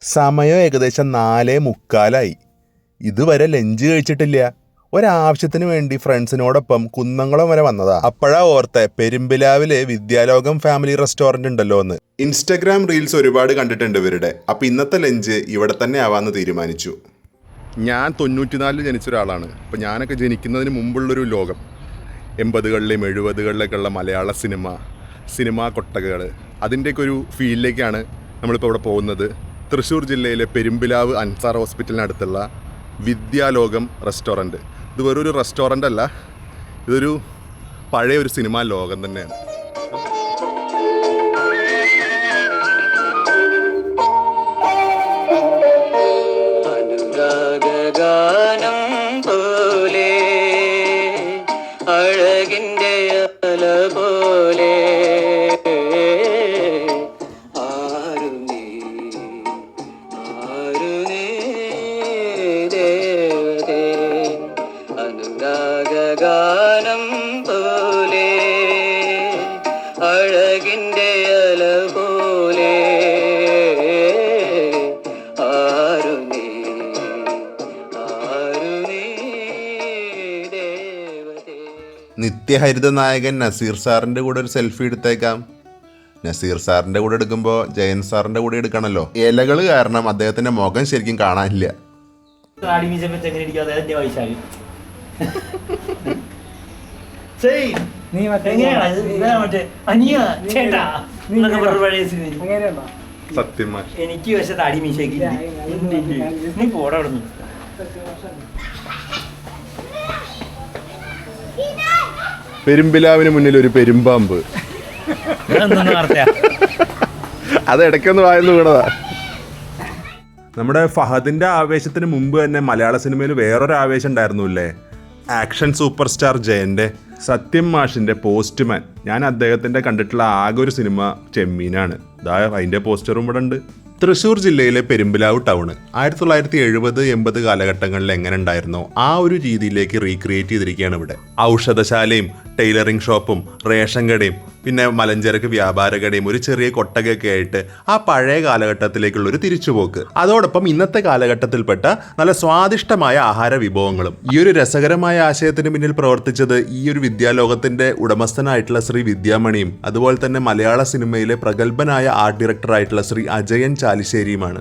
സമയം ഏകദേശം 4:45. ഇതുവരെ ലഞ്ച് കഴിച്ചിട്ടില്ല. ഒരാവശ്യത്തിന് വേണ്ടി ഫ്രണ്ട്സിനോടൊപ്പം കുന്നംകുളം വരെ വന്നതാ. അപ്പോഴാ ഓർത്തെ പെരുമ്പിലാവിലെ വിദ്യാലോകം ഫാമിലി റെസ്റ്റോറന്റ് ഉണ്ടല്ലോ എന്ന്. ഇൻസ്റ്റഗ്രാം റീൽസ് ഒരുപാട് കണ്ടിട്ടുണ്ട് ഇവരുടെ. അപ്പം ഇന്നത്തെ ലഞ്ച് ഇവിടെ തന്നെ ആവാമെന്ന് തീരുമാനിച്ചു. ഞാൻ 94 ജനിച്ച ഒരാളാണ്. അപ്പം ഞാനൊക്കെ ജനിക്കുന്നതിന് മുമ്പുള്ളൊരു ലോകം, 80കളിലെയും 70കളിലൊക്കെ ഉള്ള മലയാള സിനിമാ കൊട്ടകകൾ, അതിൻ്റെയൊക്കെ ഒരു ഫീൽഡിലേക്കാണ് നമ്മളിപ്പോൾ ഇവിടെ പോകുന്നത്. തൃശ്ശൂർ ജില്ലയിലെ പെരുമ്പിലാവ് അൻസാർ ഹോസ്പിറ്റലിനടുത്തുള്ള വിദ്യാലോകം റെസ്റ്റോറൻറ്റ്. ഇത് വെറൊരു റെസ്റ്റോറൻ്റ് അല്ല, ഇതൊരു പഴയ ഒരു സിനിമാ ലോകം തന്നെയാണ്. ഗാനം പോലെ അഴകിൻ്റെ അല പോലെ ആരു നീ ദേവതേ. നിത്യഹരിത നായകൻ നസീർ സാറിൻ്റെ കൂടെ ഒരു സെൽഫി എടുത്തേക്കാം. നസീർ സാറിൻ്റെ കൂടെ എടുക്കുമ്പോൾ ജയൻ സാറിൻ്റെ കൂടെ എടുക്കണമല്ലോ. ഇലകൾ കാരണം അദ്ദേഹത്തിൻ്റെ മുഖം ശരിക്കും കാണാനില്ല. സത്യം എനിക്ക് പക്ഷെ താടി മീശയ്ക്ക് നീ പോടാ അവിടെ നിന്ന്. പെരുമ്പിലാവിന് മുന്നിൽ ഒരു പെരുമ്പാമ്പ്, അത് ഇടയ്ക്കൊന്ന് വായന്ന് വീണതാ. നമ്മുടെ ഫഹദിൻ്റെ ആവേശത്തിന് മുമ്പ് തന്നെ മലയാള സിനിമയിൽ വേറൊരു ആവേശം ഉണ്ടായിരുന്നില്ലേ, ആക്ഷൻ സൂപ്പർ സ്റ്റാർ ജയൻ്റെ. സത്യം മാഷിൻ്റെ പോസ്റ്റ്മാൻ. ഞാൻ അദ്ദേഹത്തിൻ്റെ കണ്ടിട്ടുള്ള ആകെ ഒരു സിനിമ ചെമ്മീനാണ്. അതിൻ്റെ പോസ്റ്ററും ഇവിടെ ഉണ്ട്. തൃശ്ശൂർ ജില്ലയിലെ പെരുമ്പിലാവ് ടൗണ് 1970-80 കാലഘട്ടങ്ങളിൽ എങ്ങനെ ഉണ്ടായിരുന്നോ ആ ഒരു രീതിയിലേക്ക് റീക്രിയേറ്റ് ചെയ്തിരിക്കുകയാണ് ഇവിടെ. ഔഷധശാലയും ടൈലറിംഗ് ഷോപ്പും റേഷൻ കടയും പിന്നെ മലഞ്ചരക്ക് വ്യാപാര കടയും ഒരു ചെറിയ കൊട്ടകയൊക്കെ ആയിട്ട് ആ പഴയ കാലഘട്ടത്തിലേക്കുള്ള ഒരു തിരിച്ചുപോക്ക്. അതോടൊപ്പം ഇന്നത്തെ കാലഘട്ടത്തിൽപ്പെട്ട നല്ല സ്വാദിഷ്ടമായ ആഹാര വിഭവങ്ങളും. ഈ ഒരു രസകരമായ ആശയത്തിന് പിന്നിൽ പ്രവർത്തിച്ചത് ഈ ഒരു വിദ്യാലോകത്തിന്റെ ഉടമസ്ഥനായിട്ടുള്ള ശ്രീ വിദ്യാമണിയും അതുപോലെ തന്നെ മലയാള സിനിമയിലെ പ്രഗത്ഭനായ ആർട്ട് ഡയറക്ടറായിട്ടുള്ള ശ്രീ അജയൻ ചാലിശ്ശേരിയുമാണ്.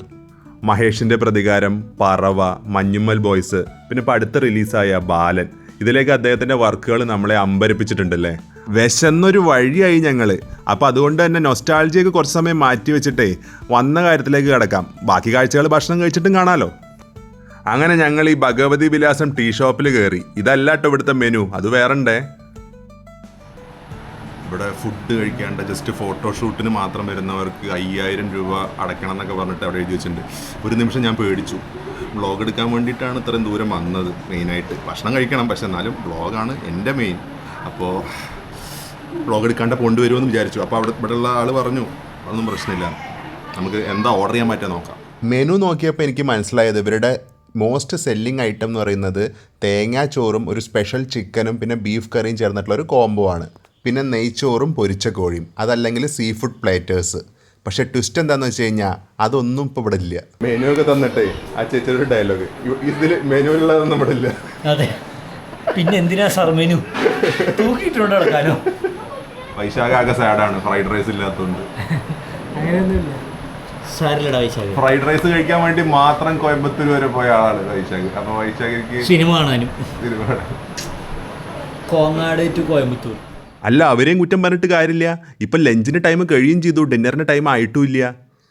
മഹേഷിന്റെ പ്രതികാരം, പറവ, മഞ്ഞുമ്മൽ ബോയ്സ്, പിന്നെ ഇപ്പോൾ അടുത്ത റിലീസായ ബാലൻ, ഇതിലേക്ക് അദ്ദേഹത്തിന്റെ വർക്കുകൾ നമ്മളെ അമ്പരപ്പിച്ചിട്ടുണ്ടല്ലേ. വിശന്നൊരു വഴിയായി ഞങ്ങൾ. അപ്പോൾ അതുകൊണ്ട് തന്നെ നൊസ്റ്റാൾജിയൊക്കെ കുറച്ച് സമയം മാറ്റി വെച്ചിട്ടേ വന്ന കാര്യത്തിലേക്ക് കിടക്കാം. ബാക്കി കാഴ്ചകൾ ഭക്ഷണം കഴിച്ചിട്ടും കാണാമല്ലോ. അങ്ങനെ ഞങ്ങൾ ഈ ഭഗവതി വിലാസം ടീ ഷോപ്പിൽ കയറി. ഇതല്ലാട്ടോ ഇവിടുത്തെ മെനു, അത് വേറെണ്ടേ. ഇവിടെ ഫുഡ് കഴിക്കാണ്ട് ജസ്റ്റ് ഫോട്ടോഷൂട്ടിന് മാത്രം വരുന്നവർക്ക് 5000 രൂപ അടയ്ക്കണം എന്നൊക്കെ പറഞ്ഞിട്ട് അവിടെ എഴുതി വെച്ചിട്ടുണ്ട്. ഒരു നിമിഷം ഞാൻ പേടിച്ചു. വ്ളോഗ് എടുക്കാൻ വേണ്ടിയിട്ടാണ് ഇത്രയും ദൂരം വന്നത്. മെയിനായിട്ട് ഭക്ഷണം കഴിക്കണം, പക്ഷെ എന്നാലും വ്ളോഗാണ് എൻ്റെ മെയിൻ. അപ്പോൾ വ്ളോഗ് എടുക്കാണ്ട് കൊണ്ടുവരുമെന്ന് വിചാരിച്ചു. അപ്പോൾ ഇവിടെയുള്ള ആൾ പറഞ്ഞു അതൊന്നും പ്രശ്നമില്ല, നമുക്ക് എന്താ ഓർഡർ ചെയ്യാൻ പറ്റുക നോക്കാം. മെനു നോക്കിയപ്പോൾ എനിക്ക് മനസ്സിലായത് ഇവരുടെ മോസ്റ്റ് സെല്ലിംഗ് ഐറ്റം എന്ന് പറയുന്നത് തേങ്ങാച്ചോറും ഒരു സ്പെഷ്യൽ ചിക്കനും പിന്നെ ബീഫ് കറിയും ചേർന്നിട്ടുള്ള ഒരു കോംബോ ആണ്. പിന്നെ നെയ്ച്ചോറും പൊരിച്ച കോഴിയും, അതല്ലെങ്കിൽ സീ ഫുഡ് പ്ലേറ്റേഴ്സ്. പക്ഷെ ട്വിസ്റ്റ് എന്താണെന്ന് വെച്ച് കഴിഞ്ഞാൽ അതൊന്നും ഇപ്പോൾ ഇവിടെ ഇല്ല. മെനു ഒക്കെ തന്നിട്ടേ ആ ചേച്ചിയുടെ ഡയലോഗ്, ഇതിൽ മെനുവിലുള്ളതൊന്നും ഇവിടെ ഇല്ല. അതെ, പിന്നെ എന്തിനാ സാർ മെനു തൂക്കിയിട്ടുണ്ട് നടക്കാനോ? വൈശാഖ ആകെ സാഡാണ് ഫ്രൈഡ് റൈസ് ഇല്ലാത്തതുകൊണ്ട്. അങ്ങനെയൊന്നുമില്ല, ഫ്രൈഡ് റൈസ് കഴിക്കാൻ വേണ്ടി മാത്രം കോയമ്പത്തൂർ വരെ പോയ ആളാണ് വൈശാഖ്. അപ്പോൾ വൈശാഖിക്ക് സിനിമ കാണാനും കോങ്ങാട് ടു കോയമ്പത്തൂർ. അല്ല, അവരെയും കുറ്റം പറഞ്ഞിട്ട് കാര്യമില്ല. ഇപ്പം ലഞ്ചിൻ്റെ ടൈം കഴിയുകയും ചെയ്തു, ഡിന്നറിൻ്റെ ടൈം ആയിട്ടും ഇല്ല.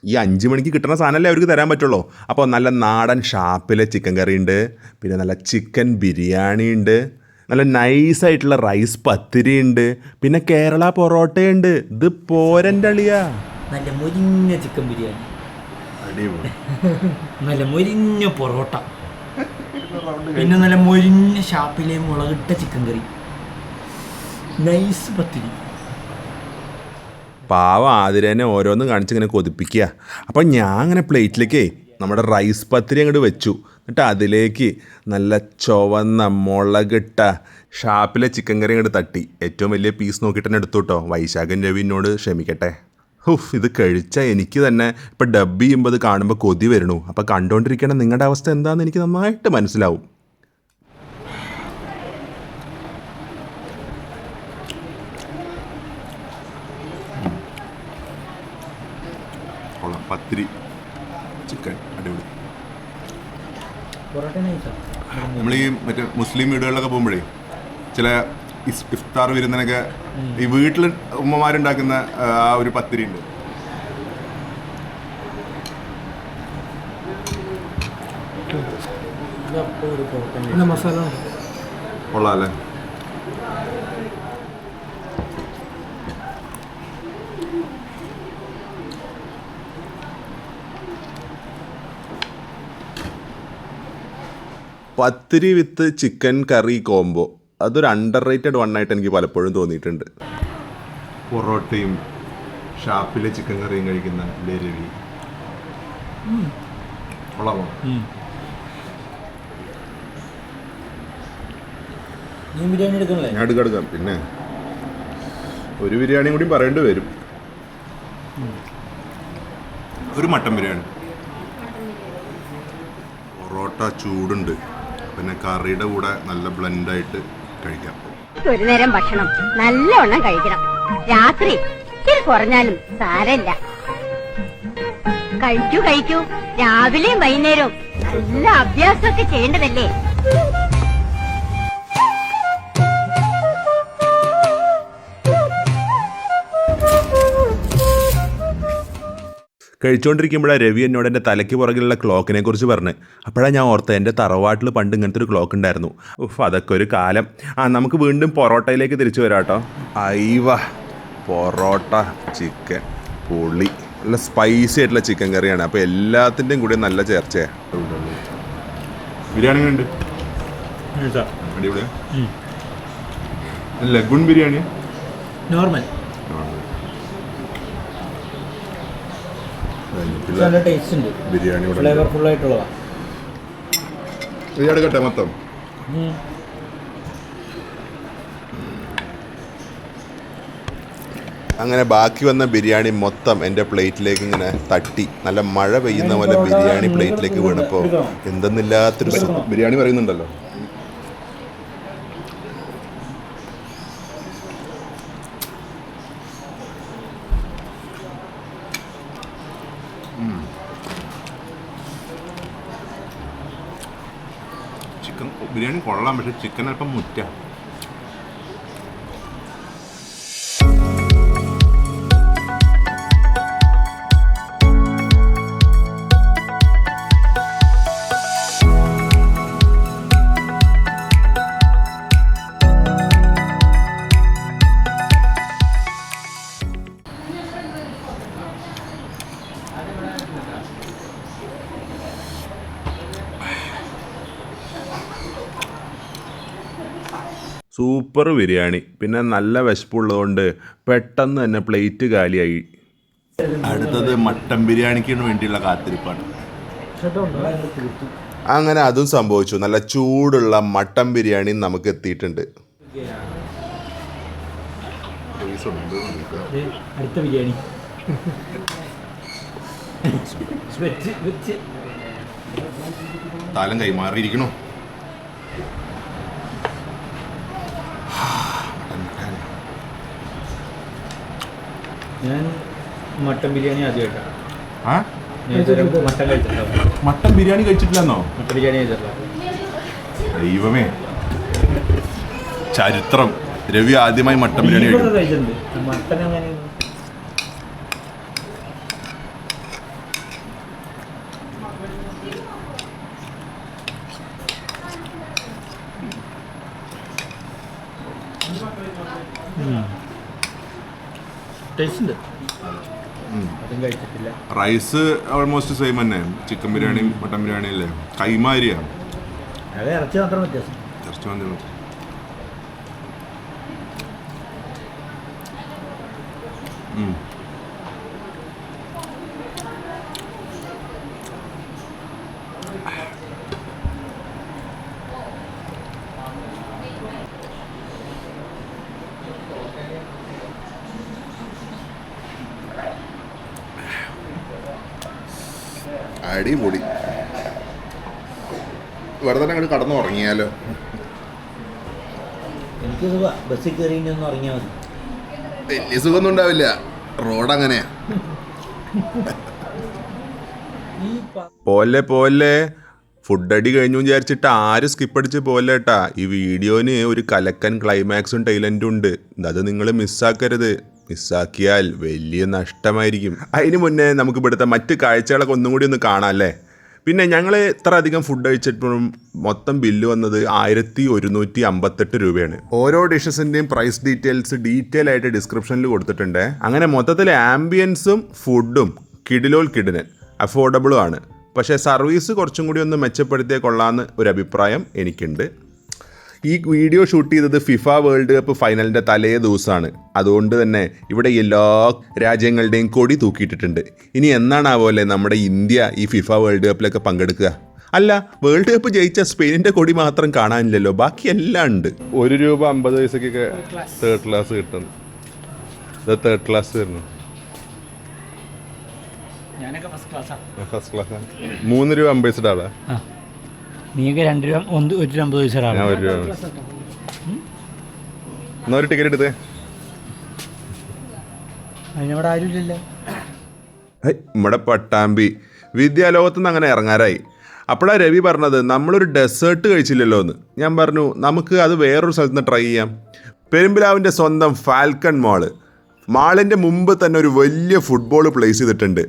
ഈ 5 മണിക്ക് കിട്ടുന്ന സാധനമല്ലേ അവർക്ക് തരാൻ പറ്റുള്ളൂ. അപ്പോൾ നല്ല നാടൻ ഷാപ്പിലെ ചിക്കൻ കറി ഉണ്ട്, പിന്നെ നല്ല ചിക്കൻ ബിരിയാണി ഉണ്ട്, നല്ല നൈസായിട്ടുള്ള റൈസ് പത്തിരി ഉണ്ട്, പിന്നെ കേരള പൊറോട്ടയുണ്ട്. ഇത് പോരൻ്റെ അളിയാ. നല്ല മുരിഞ്ഞ ചിക്കൻ ബിരിയാണി, അടിപൊളി. നല്ല മുരിഞ്ഞ പൊറോട്ട, പിന്നെ നല്ല മുരിഞ്ഞ ഷാപ്പിലെ മുളകിട്ട ചിക്കൻ കറി, നൈസ് പത്തിരി. പാവം ആതിരേനെ ഓരോന്ന് കാണിച്ചിങ്ങനെ കൊതിപ്പിക്കുക. അപ്പം ഞാൻ അങ്ങനെ പ്ലേറ്റിലേക്കേ നമ്മുടെ റൈസ് പത്തിരി അങ്ങോട്ട് വെച്ചു. എന്നിട്ട് അതിലേക്ക് നല്ല ചുവന്ന മുളകിട്ട ഷാപ്പിലെ ചിക്കൻ കറി അങ്ങോട്ട് തട്ടി. ഏറ്റവും വലിയ പീസ് നോക്കിയിട്ട് തന്നെ എടുത്തു കേട്ടോ. വൈശാഖൻ രവിനോട് ക്ഷമിക്കട്ടെ. ഇത് കഴിച്ചാൽ എനിക്ക് തന്നെ ഇപ്പം ഡബ് ചെയ്യുമ്പോൾ ഇത് കാണുമ്പോൾ കൊതി വരണു. അപ്പം കണ്ടുകൊണ്ടിരിക്കണ നിങ്ങളുടെ അവസ്ഥ എന്താണെന്ന് എനിക്ക് നന്നായിട്ട് മനസ്സിലാവും. പത്തിരി ചിക്കൻ അടിപൊളി. നമ്മൾ ഈ മറ്റേ മുസ്ലിം വീടുകളിലൊക്കെ പോകുമ്പോഴേ ചില ഇഫ്താർ വരുന്നതിനൊക്കെ ഈ വീട്ടിൽ ഉമ്മമാരുണ്ടാക്കുന്ന ആ ഒരു പത്തിരി ഉണ്ട്. മസാല കൊള്ളാം അല്ലേ? പത്തിരി വിത്ത് ചിക്കൻ കറി കോംബോ അതൊരു അണ്ടർ റേറ്റഡ് വണ്ണായിട്ട് എനിക്ക് പലപ്പോഴും തോന്നിയിട്ടുണ്ട്. പൊറോട്ടയും ഷാപ്പിലെ ചിക്കൻ കറിയും കഴിക്കുന്ന രവി കൊള്ളാമോ? ഞാൻ എടുക്കാം. പിന്നെ ഒരു ബിരിയാണി കൂടി പറയേണ്ടി വരും. ഒരു മട്ടൻ ബിരിയാണി. പൊറോട്ട ചൂടുണ്ട്, പിന്നെ കറിയുടെ കൂടെ നല്ല ബ്ലെൻഡായിട്ട് കഴിക്കാം. ഒരു നേരം ഭക്ഷണം നല്ലവണ്ണം കഴിക്കണം. രാത്രി ഇത്തിരി കുറഞ്ഞാലും സാരമില്ല. കഴിക്കൂ. രാവിലെയും വൈകുന്നേരവും നല്ല അഭ്യാസമൊക്കെ ചെയ്യേണ്ടതല്ലേ? കഴിച്ചുകൊണ്ടിരിക്കുമ്പോഴാണ് രവി എന്നോട് എൻ്റെ തലയ്ക്ക് പുറകിലുള്ള ക്ലോക്കിനെ കുറിച്ച് പറഞ്ഞ്. അപ്പോഴാണ് ഞാൻ ഓർത്തത് എൻ്റെ തറവാട്ടിൽ പണ്ട് ഇങ്ങനത്തെ ഒരു ക്ലോക്ക് ഉണ്ടായിരുന്നു. അതൊക്കെ ഒരു കാലം. നമുക്ക് വീണ്ടും പൊറോട്ടയിലേക്ക് തിരിച്ചു വരാം കേട്ടോ. പൊറോട്ട ചിക്കൻ പൊളി, നല്ല സ്പൈസി ആയിട്ടുള്ള ചിക്കൻ കറിയാണ്. അപ്പോൾ എല്ലാത്തിൻ്റെയും കൂടി നല്ല ചേർച്ചയാണ്. ബിരിയാണി ഉണ്ട് അടിപൊളിയാ. ലഗുൺ ബിരിയാണി നോർമൽ നല്ല ടേസ്റ്റ് ഉണ്ട്. ബിരിയാണി ഫ്ലേവർഫുൾ ആയിട്ടുള്ളതാണ്. എടുക്കട്ടെ മൊത്തം. അങ്ങനെ ബാക്കി വന്ന ബിരിയാണി മൊത്തം എൻ്റെ പ്ലേറ്റിലേക്ക് ഇങ്ങനെ തട്ടി, നല്ല മഴ പെയ്യുന്ന പോലെ ബിരിയാണി പ്ലേറ്റിലേക്ക് വീണപ്പോൾ എന്തെന്നില്ലാത്തൊരു ബിരിയാണി പറയുന്നുണ്ടല്ലോ. ചിക്കൻ ബിരിയാണി കൊള്ളാം, പക്ഷെ ചിക്കൻ അല്പം മുറ്റ. സൂപ്പർ ബിരിയാണി. പിന്നെ നല്ല വിശപ്പുള്ളതുകൊണ്ട് പെട്ടെന്ന് തന്നെ പ്ലേറ്റ് കാലിയായി. അടുത്തത് മട്ടൻ ബിരിയാണിക്ക് വേണ്ടിയുള്ള കാത്തിരിപ്പാണ്. അങ്ങനെ അതും സംഭവിച്ചു. നല്ല ചൂടുള്ള മട്ടൻ ബിരിയാണി നമുക്ക് എത്തിയിട്ടുണ്ട്. അടുത്ത ബിരിയാണി താലം കൈമാറിയിരിക്കണോ? ഞാൻ മട്ടൻ ബിരിയാണി ആദ്യമായിട്ടാണ്. മട്ടൻ കഴിച്ചിട്ടുണ്ടോ? മട്ടൻ ബിരിയാണി കഴിച്ചിട്ടില്ലെന്നോ? മട്ടൻ ബിരിയാണി കഴിച്ചിട്ടില്ല. ദൈവമേ, ചരിത്രം. രവി ആദ്യമായി മട്ടൻ ബിരിയാണി കഴിച്ചിട്ടുണ്ട്. മട്ടൻ അങ്ങനെ ടേസ്റ്റ് ഉണ്ട്. അതും കഴിച്ചിട്ടില്ല. റൈസ് ഓൾമോസ്റ്റ് സെയിം തന്നെ. ചിക്കൻ ബിരിയാണിയും മട്ടൻ ബിരിയാണിയും അല്ലേ? കൈമാരിയാണ്. അത് ഇറച്ചി മാത്രം വ്യത്യാസം. ഇറച്ചി മാത്രം. അടിപൊളി. വെറുതെ അങ്ങോട്ട് കടന്നു ഉറങ്ങിയാലോ? എനിക്ക് ബസ്സിൽ കയറി ഒന്ന് ഉറങ്ങിയാൽ മതി. വലിയ സുഖമൊന്നും ഉണ്ടാവില്ല, റോഡ് അങ്ങനെയാ. പോലെ ഫുഡ് അടി കഴിഞ്ഞു വിചാരിച്ചിട്ട് ആരും സ്കിപ്പ് അടിച്ച് പോലെ കേട്ടാ. ഈ വീഡിയോന് ഒരു കലക്കൻ ക്ലൈമാക്സും ടൈലൻറ്റും ഉണ്ട്. അത് നിങ്ങൾ മിസ്സാക്കരുത്. മിസ്സാക്കിയാൽ വലിയ നഷ്ടമായിരിക്കും. അതിന് മുന്നേ നമുക്ക് ഇവിടുത്തെ മറ്റ് കാഴ്ചകളൊക്കെ ഒന്നും കൂടി ഒന്ന് കാണാം അല്ലേ. പിന്നെ ഞങ്ങൾ ഇത്ര അധികം ഫുഡ് കഴിച്ചിട്ടും മൊത്തം ബില്ല് വന്നത് 1158 രൂപയാണ്. ഓരോ ഡിഷസിൻ്റെയും പ്രൈസ് ഡീറ്റെയിൽ ആയിട്ട് ഡിസ്ക്രിപ്ഷനിൽ കൊടുത്തിട്ടുണ്ട്. അങ്ങനെ മൊത്തത്തിൽ ആംബിയൻസും ഫുഡും കിടിലൻ അഫോർഡബിളും ആണ്. പക്ഷേ സർവീസ് കുറച്ചും കൂടി ഒന്ന് മെച്ചപ്പെടുത്തിയാൽ കൊള്ളാമെന്ന് ഒരു അഭിപ്രായം എനിക്കുണ്ട്. ഈ വീഡിയോ ഷൂട്ട് ചെയ്തത് ഫിഫ വേൾഡ് കപ്പ് ഫൈനലിൻ്റെ തലേ ദിവസമാണ്. അതുകൊണ്ട് തന്നെ ഇവിടെ എല്ലാ രാജ്യങ്ങളുടെയും കൊടി തൂക്കിയിട്ടിട്ടുണ്ട്. ഇനി എന്നാണാവോലെ നമ്മുടെ ഇന്ത്യ ഈ ഫിഫ വേൾഡ് കപ്പിലൊക്കെ പങ്കെടുക്കുക? അല്ല, വേൾഡ് കപ്പ് ജയിച്ച സ്പെയിനിൻ്റെ കൊടി മാത്രം കാണാനില്ലല്ലോ, ബാക്കി എല്ലാം ഉണ്ട്. ₹1.50 തേർഡ് ക്ലാസ് കിട്ടുന്നു. ഇത് തേർഡ് ക്ലാസ് വരുന്നു. ഞാനൊക്കെ ഫസ്റ്റ് ക്ലാസ്. ₹3 ആളാ. നീക്ക് ₹2 1.50 ഞാൻ ₹1. എന്നാ ഒരു ടിക്കറ്റ് എടുത്തേ. അതിനവിടെ ആരുമില്ലല്ലോ. നമ്മുടെ പട്ടാമ്പി വിദ്യാലോകത്തുനിന്ന് അങ്ങനെ ഇറങ്ങാറായി. അപ്പോഴാണ് രവി പറഞ്ഞത് നമ്മളൊരു ഡെസേർട്ട് കഴിച്ചില്ലല്ലോ എന്ന്. ഞാൻ പറഞ്ഞു നമുക്ക് അത് വേറൊരു സ്ഥലത്ത് നിന്ന് ട്രൈ ചെയ്യാം. പെരുമ്പിലാവിൻ്റെ സ്വന്തം ഫാൽക്കൺ മാളിൻ്റെ മുമ്പ് തന്നെ ഒരു വലിയ ഫുട്ബോൾ പ്ലേസ് ചെയ്തിട്ടുണ്ട്.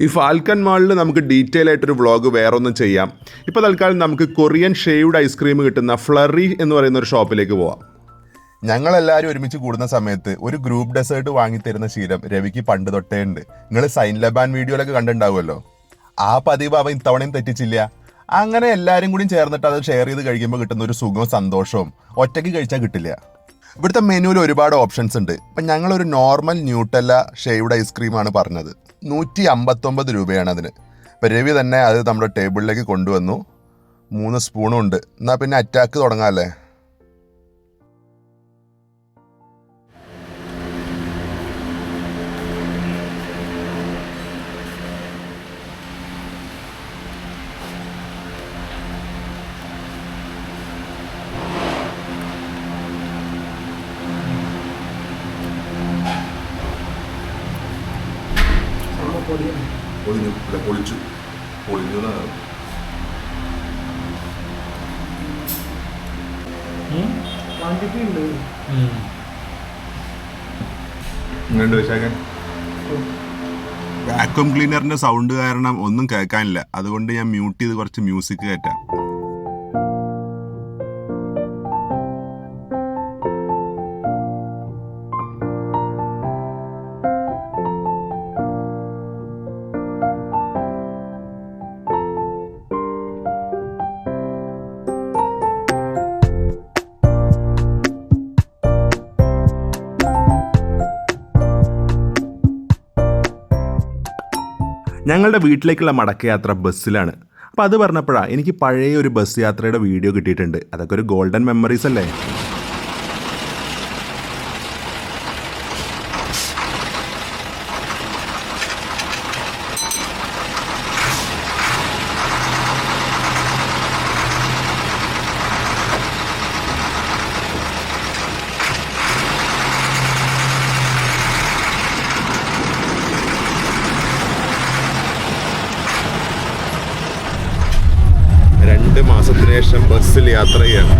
ഈ ഫാൽക്കൺ മാളിൽ നമുക്ക് ഡീറ്റെയിൽ ആയിട്ടൊരു വ്ളോഗ് വേറൊന്നും ചെയ്യാം. ഇപ്പോൾ തൽക്കാലം നമുക്ക് കൊറിയൻ ഷേവ്ഡ് ഐസ്ക്രീം കിട്ടുന്ന ഫ്ലറി എന്ന് പറയുന്ന ഒരു ഷോപ്പിലേക്ക് പോവാം. ഞങ്ങളെല്ലാവരും ഒരുമിച്ച് കൂടുന്ന സമയത്ത് ഒരു ഗ്രൂപ്പ് ഡെസേർട്ട് വാങ്ങിത്തരുന്ന ശീലം രവിക്ക് പണ്ട് തൊട്ടേ ഉണ്ട്. നിങ്ങൾ സൈൻ ലബാൻ വീഡിയോയിലൊക്കെ കണ്ടിട്ടുണ്ടാവുമല്ലോ. ആ പതിവ് അവൻ ഇത്തവണയും തെറ്റിച്ചില്ല. അങ്ങനെ എല്ലാവരും കൂടി ചേർന്നിട്ട് അത് ഷെയർ ചെയ്ത് കഴിക്കുമ്പോൾ കിട്ടുന്ന ഒരു സുഖവും സന്തോഷവും ഒറ്റയ്ക്ക് കഴിച്ചാൽ കിട്ടില്ല. ഇവിടുത്തെ മെനുവിൽ ഒരുപാട് ഓപ്ഷൻസ് ഉണ്ട്. ഇപ്പം ഞങ്ങളൊരു നോർമൽ ന്യൂട്ടല്ല ഷേവ്ഡ് ഐസ്ക്രീമാണ് പറഞ്ഞത്. 159 രൂപയാണ് അതിന്. ഇപ്പം രവി തന്നെ അത് നമ്മുടെ ടേബിളിലേക്ക് കൊണ്ടുവന്നു. 3 സ്പൂണും ഉണ്ട്. എന്നാൽ പിന്നെ അറ്റാക്ക് തുടങ്ങാമല്ലേ. പൊളിഞ്ഞു വാക്വം ക്ലീനറിന്റെ സൗണ്ട് കാരണം ഒന്നും കേൾക്കാനില്ല. അതുകൊണ്ട് ഞാൻ മ്യൂട്ട് ചെയ്ത് കുറച്ച് മ്യൂസിക് കയറ്റാം. ഞങ്ങളുടെ വീട്ടിലേക്കുള്ള മടക്കയാത്ര ബസ്സിലാണ്. അപ്പോൾ അത് പറഞ്ഞപ്പോഴാണ് എനിക്ക് പഴയ ഒരു ബസ് യാത്രയുടെ വീഡിയോ കിട്ടിയിട്ടുണ്ട്. അതൊക്കെ ഒരു ഗോൾഡൻ മെമ്മറീസ് അല്ലേ. മാസത്തിന് ശേഷം ബസ്സിൽ യാത്ര ചെയ്യാണ്.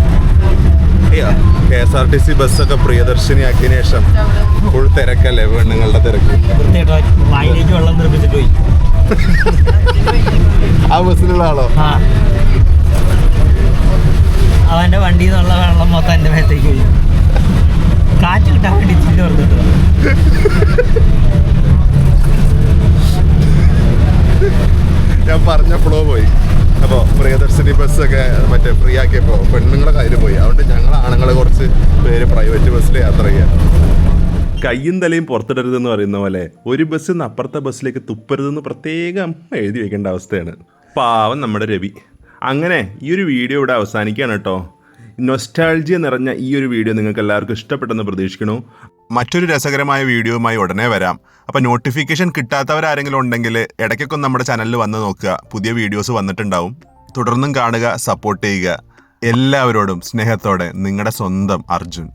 KSRTC ബസ്സൊക്കെ പ്രിയദർശിനിയാക്കിയതിനു ശേഷം ഫുൾ തിരക്കല്ലേ, പെണ്ണുങ്ങളുടെ തിരക്ക്. വെള്ളം നിർമ്മിച്ചിട്ട് പോയി ആ ബസ്സിലുള്ള ആളോ? അവന്റെ വണ്ടിയിൽ നിന്നുള്ള വെള്ളം മൊത്തം എന്റെ മേത്തേക്ക് പോയി. കാറ്റ് കിട്ടാൻ വേണ്ടി ചില്ല് പറഞ്ഞിട്ട് ഞാൻ പറഞ്ഞപ്പോഴോ പോയി. അപ്പോൾ പ്രിയദർശിനി ബസ്സൊക്കെ മറ്റേ ഫ്രീ ആക്കിയപ്പോൾ പെണ്ണുങ്ങളെ കയ്യിൽ പോയി. അതുകൊണ്ട് ഞങ്ങൾ ആണുങ്ങളെ കുറച്ച് പേര് പ്രൈവറ്റ് ബസ്സിൽ യാത്ര ചെയ്യാം. കയ്യും തലയും പുറത്തിടരുതെന്ന് പറയുന്ന പോലെ ഒരു ബസ്സിൽ നിന്ന് അപ്പുറത്തെ ബസ്സിലേക്ക് തുപ്പരുതെന്ന് പ്രത്യേകം എഴുതി വെക്കേണ്ട അവസ്ഥയാണ്. പാവം നമ്മുടെ രവി. അങ്ങനെ ഈ ഒരു വീഡിയോ ഇവിടെ അവസാനിക്കുകയാണ് കേട്ടോ. നൊസ്റ്റാൾജിയ നിറഞ്ഞ ഈ ഒരു വീഡിയോ നിങ്ങൾക്ക് എല്ലാവർക്കും ഇഷ്ടപ്പെട്ടെന്ന് പ്രതീക്ഷിക്കണു. മറ്റൊരു രസകരമായ വീഡിയോയുമായി ഉടനെ വരാം. അപ്പോൾ നോട്ടിഫിക്കേഷൻ കിട്ടാത്തവരാരെങ്കിലും ഉണ്ടെങ്കിൽ ഇടയ്ക്കൊക്കെ നമ്മുടെ ചാനലിൽ വന്ന് നോക്കുക. പുതിയ വീഡിയോസ് വന്നിട്ടുണ്ടാവും. തുടർന്നും കാണുക, സപ്പോർട്ട് ചെയ്യുക. എല്ലാവരോടും സ്നേഹത്തോടെ നിങ്ങളുടെ സ്വന്തം അർജുൻ.